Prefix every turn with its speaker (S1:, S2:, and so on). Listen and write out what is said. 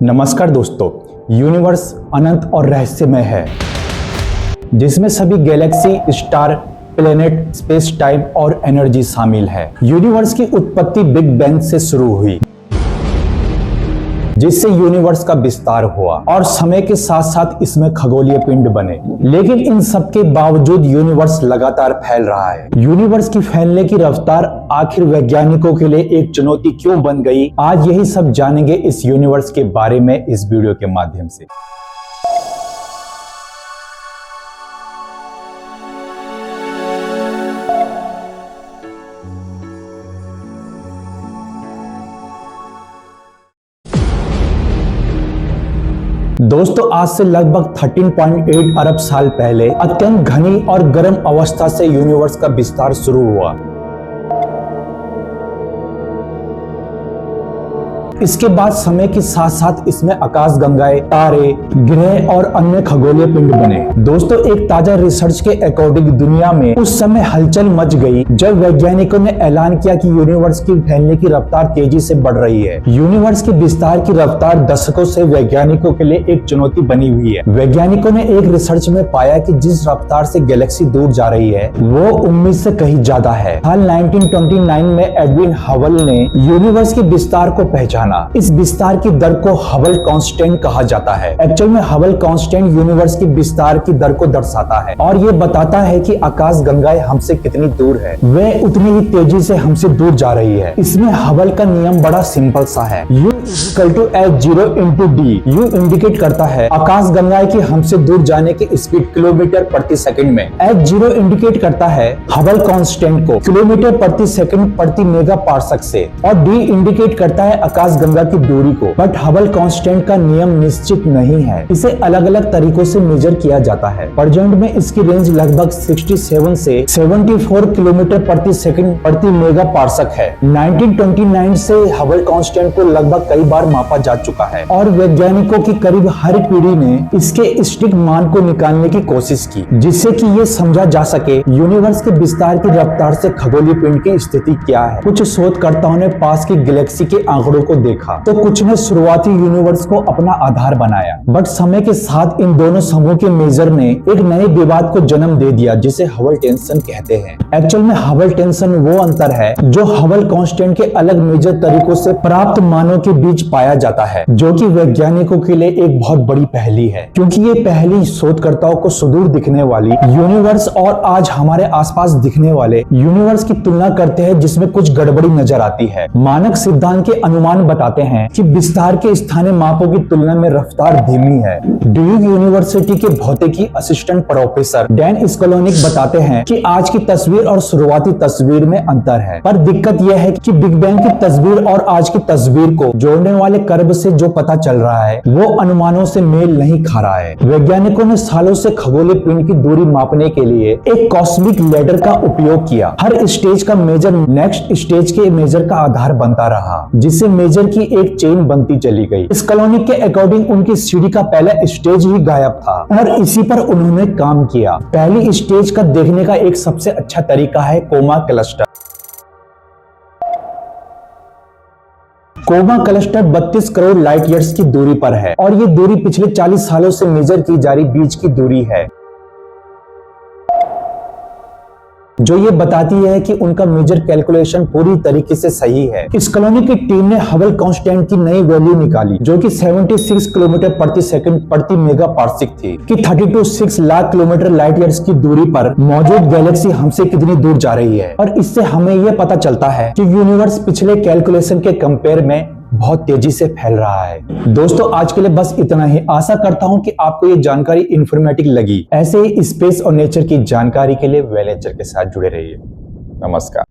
S1: नमस्कार दोस्तों, यूनिवर्स अनंत और रहस्यमय है, जिसमें सभी Galaxy, star, planet, space time और एनर्जी शामिल है। यूनिवर्स की उत्पत्ति बिग बैंग से शुरू हुई, जिससे यूनिवर्स का विस्तार हुआ और समय के साथ साथ इसमें खगोलीय पिंड बने। लेकिन इन सब के बावजूद यूनिवर्स लगातार फैल रहा है। यूनिवर्स की फैलने की रफ्तार आखिर वैज्ञानिकों के लिए एक चुनौती क्यों बन गई, आज यही सब जानेंगे इस यूनिवर्स के बारे में इस वीडियो के माध्यम से। दोस्तों, आज से लगभग 13.8 अरब साल पहले अत्यंत घनी और गर्म अवस्था से यूनिवर्स का विस्तार शुरू हुआ। इसके बाद समय के साथ साथ इसमें आकाशगंगाएं, तारे, ग्रह और अन्य खगोलीय पिंड बने। दोस्तों, एक ताजा रिसर्च के अकॉर्डिंग दुनिया में उस समय हलचल मच गई जब वैज्ञानिकों ने ऐलान किया कि यूनिवर्स की फैलने की रफ्तार तेजी से बढ़ रही है। यूनिवर्स के विस्तार की रफ्तार दशकों से वैज्ञानिकों के लिए एक चुनौती बनी हुई है। वैज्ञानिकों ने एक रिसर्च में पाया कि जिस रफ्तार से गैलेक्सी दूर जा रही है वो उम्मीद से कहीं ज्यादा है। साल 1929 में एडविन हबल ने यूनिवर्स के विस्तार को पहचाना। इस विस्तार की दर को हबल कांस्टेंट कहा जाता है। एक्चुअल में हबल कांस्टेंट यूनिवर्स की विस्तार की दर को दर्शाता है और ये बताता है कि आकाशगंगाएं हमसे कितनी दूर है, वे उतनी ही तेजी से हमसे दूर जा रही है। इसमें हबल का नियम बड़ा सिंपल सा है, U = h0 × d। U indicate करता है आकाशगंगाएं की हमसे दूर जाने की स्पीड किलोमीटर प्रति सेकंड में। h0 इंडिकेट करता है हबल कांस्टेंट को किलोमीटर प्रति सेकंड प्रति मेगा पार्सक से, और d इंडिकेट करता है आकाशगंगा की दूरी को। बट हबल कांस्टेंट का नियम निश्चित नहीं है, इसे अलग अलग तरीकों से मेजर किया जाता है। प्रेजेंट में इसकी रेंज लगभग 67 से 74 किलोमीटर प्रति सेकंड प्रति मेगा पार्सक है। 1929 से हबल कांस्टेंट को लगभग कई बार मापा जा चुका है और वैज्ञानिकों की करीब हर पीढ़ी ने इसके सटीक मान को निकालने की कोशिश की, जिससे कि ये समझा जा सके यूनिवर्स के विस्तार की रफ्तार से खगोलीय पिंड की स्थिति क्या है। कुछ शोधकर्ताओं ने पास की गैलेक्सी के आंकड़ों को देखा तो कुछ ने शुरुआती यूनिवर्स को अपना आधार बनाया। बट समय के साथ इन दोनों समूह के मेजर ने एक नए विवाद को जन्म दे दिया, जिसे हबल टेंशन कहते हैं। एक्चुअल में हबल टेंशन वो अंतर है जो हबल कांस्टेंट के अलग मेजर तरीकों से प्राप्त मानों के बीच पाया जाता है, जो कि वैज्ञानिकों के लिए एक बहुत बड़ी पहेली है, क्योंकि ये पहेली शोधकर्ताओं को सुदूर दिखने वाली यूनिवर्स और आज हमारे आसपास दिखने वाले यूनिवर्स की तुलना करते हैं, जिसमें कुछ गड़बड़ी नजर आती है। मानक सिद्धांत के अनुमान बताते हैं कि विस्तार के स्थानीय मापों की तुलना में रफ्तार धीमी है। ड्यूक यूनिवर्सिटी के भौतिकी असिस्टेंट प्रोफेसर डैन स्कोलोनिक बताते हैं कि आज की तस्वीर और शुरुआती तस्वीर में अंतर है, पर दिक्कत यह है कि बिग बैंग की तस्वीर और आज की तस्वीर को जोड़ने वाले कर्व से जो पता चल रहा है वो अनुमानों से मेल नहीं खा रहा है। वैज्ञानिकों ने सालों से खगोलीय पिंड की दूरी मापने के लिए एक कॉस्मिक लैडर का उपयोग किया। हर स्टेज का मेजर नेक्स्ट स्टेज के मेजर का आधार बनता रहा, जिससे मेजर की एक चेन बनती चली गई। इस कॉलोनी के अकॉर्डिंग उनकी सीढ़ी का पहला स्टेज ही गायब था और इसी पर उन्होंने काम किया। पहली स्टेज का देखने का एक सबसे अच्छा तरीका है Coma Cluster. Coma Cluster 32 crore light years की दूरी पर है और ये दूरी पिछले 40 सालों से मेजर की जा रही बीच की दूरी है, जो ये बताती है कि उनका मेजर कैलकुलेशन पूरी तरीके से सही है। इस कॉलोनी की टीम ने हबल कांस्टेंट की नई वैल्यू निकाली, जो कि 76 किलोमीटर प्रति सेकंड प्रति मेगा पार्सक थी, कि 32 लाख किलोमीटर लाइट ईयर्स की दूरी पर मौजूद गैलेक्सी हमसे कितनी दूर जा रही है। और इससे हमें यह पता चलता है कि यूनिवर्स पिछले कैलकुलेशन के कंपेयर में बहुत तेजी से फैल रहा है। दोस्तों, आज के लिए बस इतना ही। आशा करता हूं कि आपको ये जानकारी इंफॉर्मेटिव लगी। ऐसे ही स्पेस और नेचर की जानकारी के लिए वेल नेचर के साथ जुड़े रहिए। नमस्कार।